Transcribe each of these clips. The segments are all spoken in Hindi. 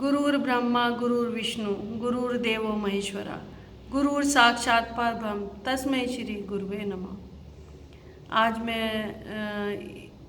गुरुर् ब्रह्मा गुरुर्विष्णु गुरुर्देवो महेश्वरा गुरुर् साक्षात् परब्रह्म तस्मै श्री गुरुवे नमः। आज मैं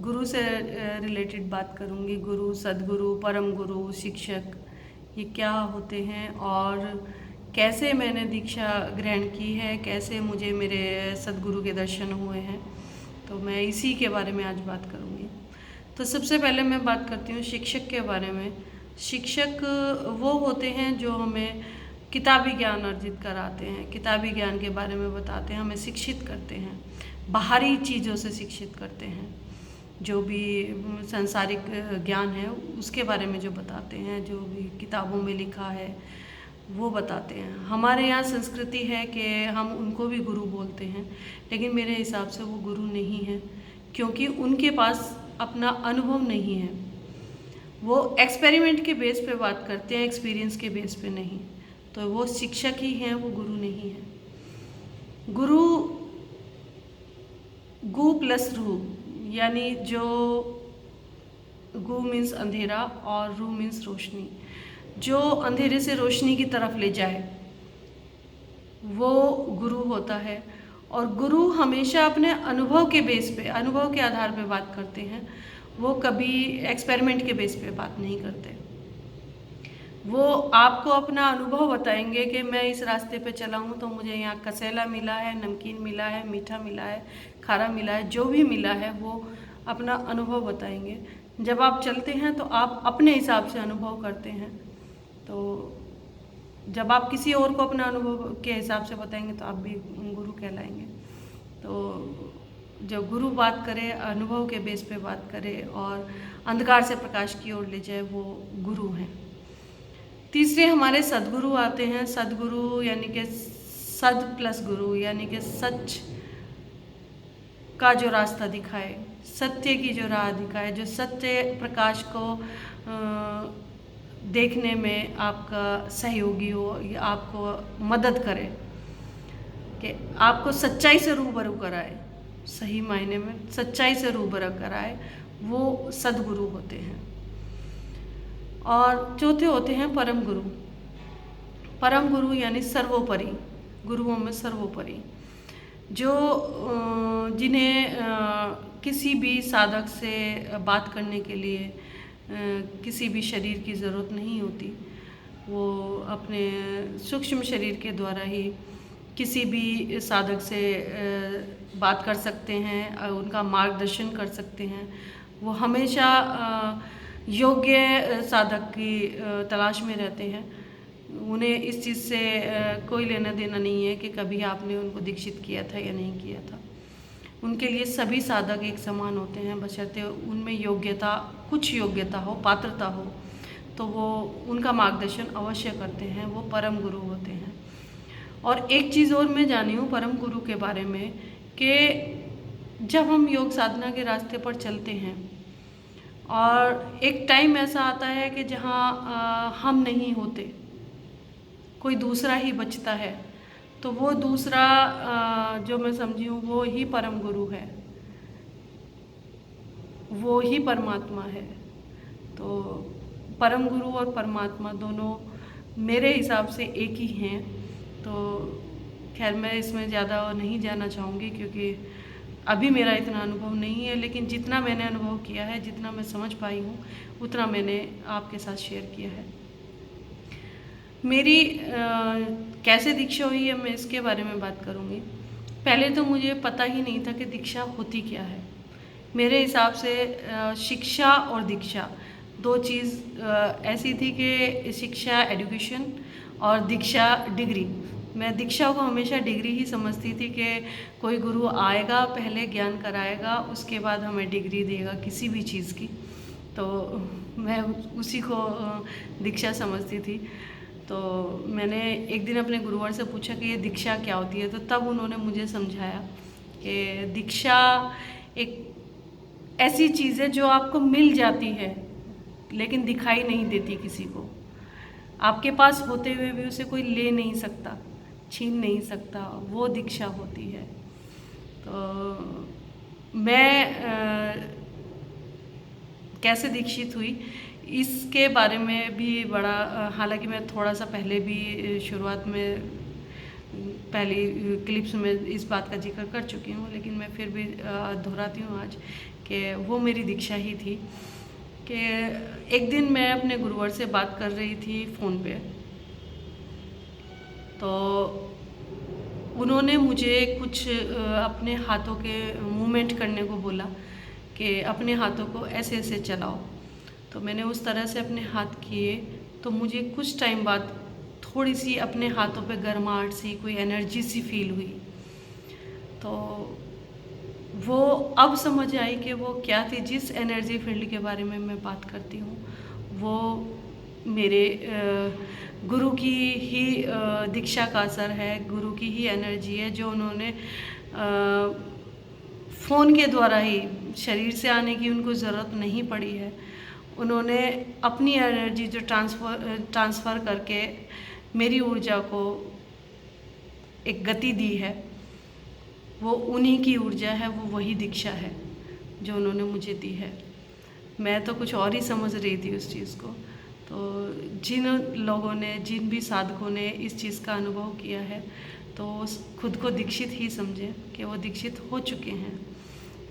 गुरु से रिलेटेड बात करूंगी। गुरु, सदगुरु, परम गुरु, शिक्षक ये क्या होते हैं और कैसे मैंने दीक्षा ग्रहण की है, कैसे मुझे मेरे सदगुरु के दर्शन हुए हैं। तो मैं इसी के बारे में आज बात करूंगी। तो सबसे पहले मैं बात करती हूँ शिक्षक के बारे में। शिक्षक वो होते हैं जो हमें किताबी ज्ञान अर्जित कराते हैं, किताबी ज्ञान के बारे में बताते हैं, हमें शिक्षित करते हैं, बाहरी चीज़ों से शिक्षित करते हैं। जो भी सांसारिक ज्ञान है उसके बारे में जो बताते हैं, जो भी किताबों में लिखा है वो बताते हैं। हमारे यहाँ संस्कृति है कि हम उनको भी गुरु बोलते हैं, लेकिन मेरे हिसाब से वो गुरु नहीं है, क्योंकि उनके पास अपना अनुभव नहीं है। वो एक्सपेरिमेंट के बेस पे बात करते हैं, एक्सपीरियंस के बेस पे नहीं। तो वो शिक्षक ही हैं, वो गुरु नहीं है। गुरु गु प्लस रू, यानी जो गु मीन्स अंधेरा और रू मीन्स रोशनी, जो अंधेरे से रोशनी की तरफ ले जाए वो गुरु होता है। और गुरु हमेशा अपने अनुभव के बेस पे, अनुभव के आधार पे बात करते हैं। वो कभी एक्सपेरिमेंट के बेस पे बात नहीं करते। वो आपको अपना अनुभव बताएंगे कि मैं इस रास्ते पे चला हूँ तो मुझे यहाँ कसेला मिला है, नमकीन मिला है, मीठा मिला है, खारा मिला है, जो भी मिला है वो अपना अनुभव बताएंगे। जब आप चलते हैं तो आप अपने हिसाब से अनुभव करते हैं। तो जब आप किसी और को अपना अनुभव के हिसाब से बताएंगे तो आप भी गुरु कहलाएंगे। तो जो गुरु बात करे, अनुभव के बेस पे बात करे और अंधकार से प्रकाश की ओर ले जाए, वो गुरु हैं। तीसरे हमारे सदगुरु आते हैं। सदगुरु यानी कि सद प्लस गुरु, यानी कि सच का जो रास्ता दिखाए, सत्य की जो राह दिखाए, जो सत्य प्रकाश को देखने में आपका सहयोगी हो या आपको मदद करे, कि आपको सच्चाई से रूबरू कराए, सही मायने में सच्चाई से रूबरू कराए, वो सदगुरु होते हैं। और चौथे होते हैं परम गुरु। परम गुरु यानी सर्वोपरि, गुरुओं में सर्वोपरि, जो जिन्हें किसी भी साधक से बात करने के लिए किसी भी शरीर की ज़रूरत नहीं होती। वो अपने सूक्ष्म शरीर के द्वारा ही किसी भी साधक से बात कर सकते हैं, उनका मार्गदर्शन कर सकते हैं। वो हमेशा योग्य साधक की तलाश में रहते हैं। उन्हें इस चीज़ से कोई लेना देना नहीं है कि कभी आपने उनको दीक्षित किया था या नहीं किया था। उनके लिए सभी साधक एक समान होते हैं, बशर्ते उनमें योग्यता, कुछ योग्यता हो, पात्रता हो, तो वो उनका मार्गदर्शन अवश्य करते हैं। वो परम गुरु होते हैं। और एक चीज़ और मैं जानी हूँ परम गुरु के बारे में, कि जब हम योग साधना के रास्ते पर चलते हैं और एक टाइम ऐसा आता है कि जहाँ हम नहीं होते, कोई दूसरा ही बचता है, तो वो दूसरा जो मैं समझी हूँ वो ही परम गुरु है, वो ही परमात्मा है। तो परम गुरु और परमात्मा दोनों मेरे हिसाब से एक ही हैं। तो खैर मैं इसमें ज़्यादा नहीं जाना चाहूँगी, क्योंकि अभी मेरा इतना अनुभव नहीं है, लेकिन जितना मैंने अनुभव किया है, जितना मैं समझ पाई हूँ, उतना मैंने आपके साथ शेयर किया है। मेरी कैसे दीक्षा हुई है, मैं इसके बारे में बात करूँगी। पहले तो मुझे पता ही नहीं था कि दीक्षा होती क्या है। मेरे हिसाब से शिक्षा और दीक्षा दो चीज़ ऐसी थी कि शिक्षा एजुकेशन और दीक्षा डिग्री। मैं दीक्षा को हमेशा डिग्री ही समझती थी कि कोई गुरु आएगा, पहले ज्ञान कराएगा, उसके बाद हमें डिग्री देगा किसी भी चीज़ की। तो मैं उसी को दीक्षा समझती थी। तो मैंने एक दिन अपने गुरुवर से पूछा कि ये दीक्षा क्या होती है, तो तब उन्होंने मुझे समझाया कि दीक्षा एक ऐसी चीज़ है जो आपको मिल जाती है लेकिन दिखाई नहीं देती किसी को। आपके पास होते हुए भी उसे कोई ले नहीं सकता, छीन नहीं सकता, वो दीक्षा होती है। तो मैं कैसे दीक्षित हुई इसके बारे में भी बड़ा हालांकि मैं थोड़ा सा पहले भी शुरुआत में पहली क्लिप्स में इस बात का जिक्र कर चुकी हूँ, लेकिन मैं फिर भी दोहराती हूँ आज कि वो मेरी दीक्षा ही थी। कि एक दिन मैं अपने गुरुवर से बात कर रही थी फ़ोन पे, तो उन्होंने मुझे कुछ अपने हाथों के मूवमेंट करने को बोला कि अपने हाथों को ऐसे ऐसे चलाओ। तो मैंने उस तरह से अपने हाथ किए, तो मुझे कुछ टाइम बाद थोड़ी सी अपने हाथों पे गर्माहट सी, कोई एनर्जी सी फील हुई। तो वो अब समझ आई कि वो क्या थी। जिस एनर्जी फील्ड के बारे में मैं बात करती हूँ वो मेरे गुरु की ही दीक्षा का असर है, गुरु की ही एनर्जी है, जो उन्होंने फ़ोन के द्वारा ही, शरीर से आने की उनको ज़रूरत नहीं पड़ी है। उन्होंने अपनी एनर्जी जो ट्रांसफ़र करके मेरी ऊर्जा को एक गति दी है, वो उन्हीं की ऊर्जा है, वो वही दीक्षा है जो उन्होंने मुझे दी है। मैं तो कुछ और ही समझ रही थी उस चीज़ को। तो जिन लोगों ने, जिन भी साधकों ने इस चीज़ का अनुभव किया है, तो खुद को दीक्षित ही समझें कि वो दीक्षित हो चुके हैं।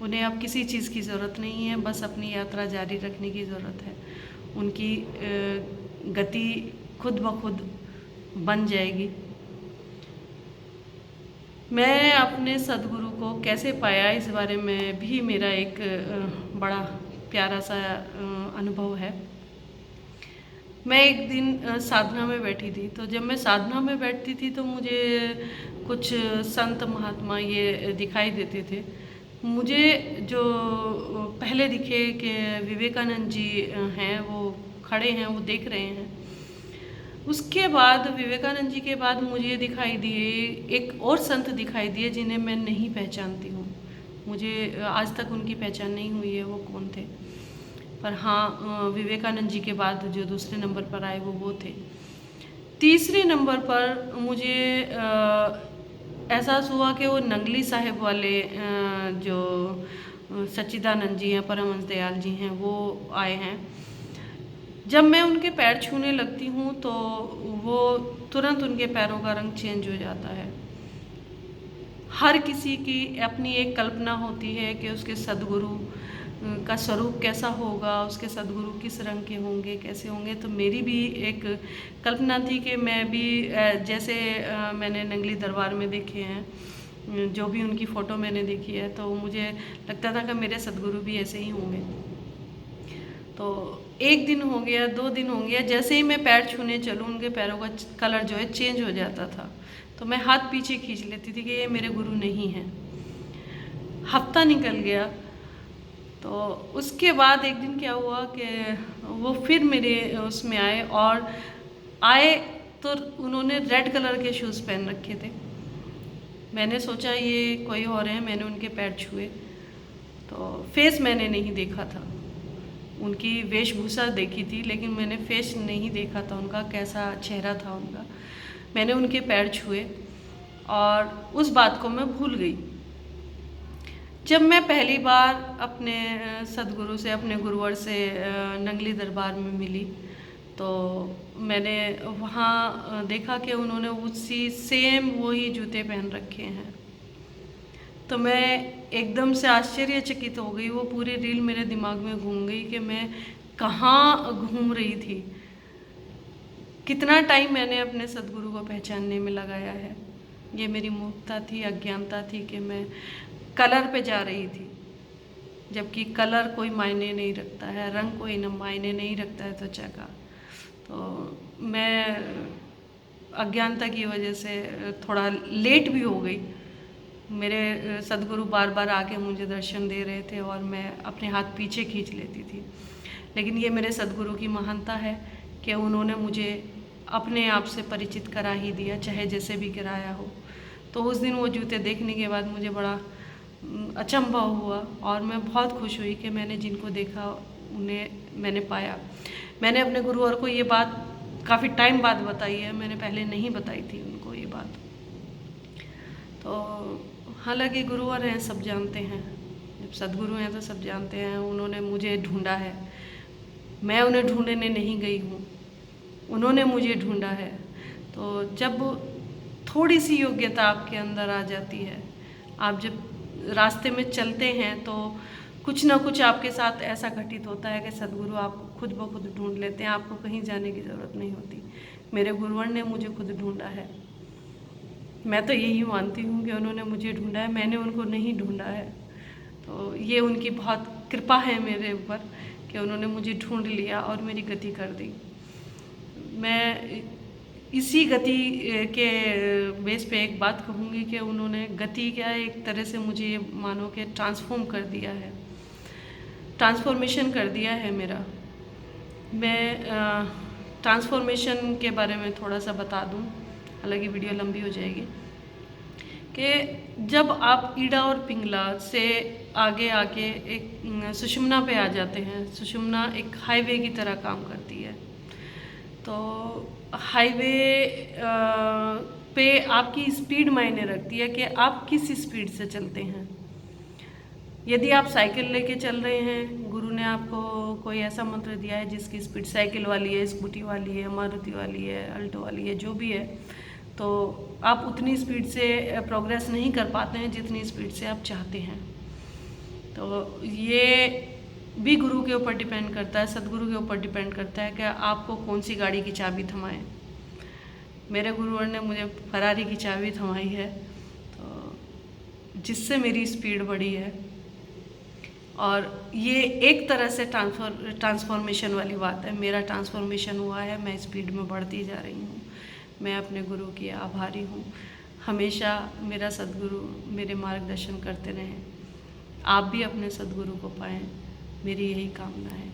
उन्हें अब किसी चीज़ की ज़रूरत नहीं है, बस अपनी यात्रा जारी रखने की ज़रूरत है। उनकी गति खुद ब खुद बन जाएगी। मैं अपने सदगुरु को कैसे पाया, इस बारे में भी मेरा एक बड़ा प्यारा सा अनुभव है। मैं एक दिन साधना में बैठी थी, तो जब मैं साधना में बैठती थी तो मुझे कुछ संत महात्मा ये दिखाई देते थे। मुझे जो पहले दिखे कि विवेकानंद जी हैं, वो खड़े हैं, वो देख रहे हैं। उसके बाद विवेकानंद जी के बाद मुझे दिखाई दिए एक और संत दिखाई दिए जिन्हें मैं नहीं पहचानती हूँ। मुझे आज तक उनकी पहचान नहीं हुई है वो कौन थे। पर हाँ, विवेकानंद जी के बाद जो दूसरे नंबर पर आए वो थे। तीसरे नंबर पर मुझे एहसास हुआ कि वो नंगली साहिब वाले जो सच्चिदानंद जी हैं, परमहंस दयाल जी हैं, वो आए हैं। जब मैं उनके पैर छूने लगती हूँ तो वो तुरंत उनके पैरों का रंग चेंज हो जाता है। हर किसी की अपनी एक कल्पना होती है कि उसके सद्गुरु का स्वरूप कैसा होगा, उसके सद्गुरु किस रंग के होंगे, कैसे होंगे। तो मेरी भी एक कल्पना थी कि मैं भी जैसे मैंने नंगली दरबार में देखे हैं, जो भी उनकी फ़ोटो मैंने देखी है, तो मुझे लगता था कि मेरे सद्गुरु भी ऐसे ही होंगे। तो एक दिन हो गया, 2 दिन हो गया, जैसे ही मैं पैर छूने चलूँ उनके पैरों का कलर जो है चेंज हो जाता था। तो मैं हाथ पीछे खींच लेती थी कि ये मेरे गुरु नहीं हैं। हफ्ता निकल गया, तो उसके बाद एक दिन क्या हुआ कि वो फिर मेरे उसमें आए, और आए तो उन्होंने रेड कलर के शूज़ पहन रखे थे। मैंने सोचा ये कोई और है, मैंने उनके पैर छुए, तो फेस मैंने नहीं देखा था। उनकी वेशभूषा देखी थी, लेकिन मैंने फेस नहीं देखा था उनका, कैसा चेहरा था उनका। मैंने उनके पैर छुए और उस बात को मैं भूल गई। जब मैं पहली बार अपने सदगुरु से, अपने गुरुवर से नंगली दरबार में मिली, तो मैंने वहाँ देखा कि उन्होंने उसी सेम वही जूते पहन रखे हैं। तो मैं एकदम से आश्चर्यचकित हो गई। वो पूरी रील मेरे दिमाग में घूम गई कि मैं कहाँ घूम रही थी। कितना टाइम मैंने अपने सदगुरु को पहचानने में लगाया है। ये मेरी मूर्खता थी, अज्ञानता थी कि मैं कलर पे जा रही थी, जबकि कलर कोई मायने नहीं रखता है, रंग कोई मायने नहीं रखता है त्वचा का। तो मैं अज्ञानता की वजह से थोड़ा लेट भी हो गई। मेरे सदगुरु बार बार आके मुझे दर्शन दे रहे थे और मैं अपने हाथ पीछे खींच लेती थी। लेकिन ये मेरे सदगुरु की महानता है कि उन्होंने मुझे अपने आप से परिचित करा ही दिया, चाहे जैसे भी कराया हो। तो उस दिन वो जूते देखने के बाद मुझे बड़ा अचंभा हुआ और मैं बहुत खुश हुई कि मैंने जिनको देखा उन्हें मैंने पाया। मैंने अपने गुरुवर को ये बात काफ़ी टाइम बाद बताई है, मैंने पहले नहीं बताई थी उनको ये बात। तो हालांकि गुरुवर हैं, सब जानते हैं, जब सदगुरु हैं तो सब जानते हैं। उन्होंने मुझे ढूंढा है, मैं उन्हें ढूंढने नहीं गई हूँ, उन्होंने मुझे ढूंढा है। तो जब थोड़ी सी योग्यता आपके अंदर आ जाती है, आप जब रास्ते में चलते हैं तो कुछ ना कुछ आपके साथ ऐसा घटित होता है कि सदगुरु आपको खुद ब खुद ढूंढ लेते हैं, आपको कहीं जाने की ज़रूरत नहीं होती। मेरे गुरुवर ने मुझे खुद ढूंढा है। मैं तो यही मानती हूँ कि उन्होंने मुझे ढूंढा है, मैंने उनको नहीं ढूंढा है। तो ये उनकी बहुत कृपा है मेरे ऊपर कि उन्होंने मुझे ढूंढ लिया और मेरी गति कर दी। मैं इसी गति के बेस पे एक बात कहूँगी कि उन्होंने गति क्या एक तरह से मुझे ये मानो कि ट्रांसफॉर्म कर दिया है, ट्रांसफॉर्मेशन कर दिया है मेरा। मैं ट्रांसफॉर्मेशन के बारे में थोड़ा सा बता दूँ, हालांकि वीडियो लंबी हो जाएगी, कि जब आप ईड़ा और पिंगला से आगे आके एक सुषुम्ना पे आ जाते हैं, सुषुम्ना एक हाईवे की तरह काम करती है। तो हाईवे पे आपकी स्पीड मायने रखती है कि आप किस स्पीड से चलते हैं। यदि आप साइकिल लेके चल रहे हैं, गुरु ने आपको कोई ऐसा मंत्र दिया है जिसकी स्पीड साइकिल वाली है, स्कूटी वाली है, मारुति वाली है, अल्टो वाली है, जो भी है, तो आप उतनी स्पीड से प्रोग्रेस नहीं कर पाते हैं जितनी स्पीड से आप चाहते हैं। तो ये भी गुरु के ऊपर डिपेंड करता है, सदगुरु के ऊपर डिपेंड करता है कि आपको कौन सी गाड़ी की चाबी थमाएं। मेरे गुरुवर ने मुझे फरारी की चाबी थमाई है, तो जिससे मेरी स्पीड बढ़ी है। और ये एक तरह से ट्रांसफॉर्मेशन वाली बात है। मेरा ट्रांसफॉर्मेशन हुआ है, मैं स्पीड में बढ़ती जा रही हूँ। मैं अपने गुरु की आभारी हूँ। हमेशा मेरा सदगुरु मेरे मार्गदर्शन करते रहें। आप भी अपने सदगुरु को पाएं, मेरी यही कामना है।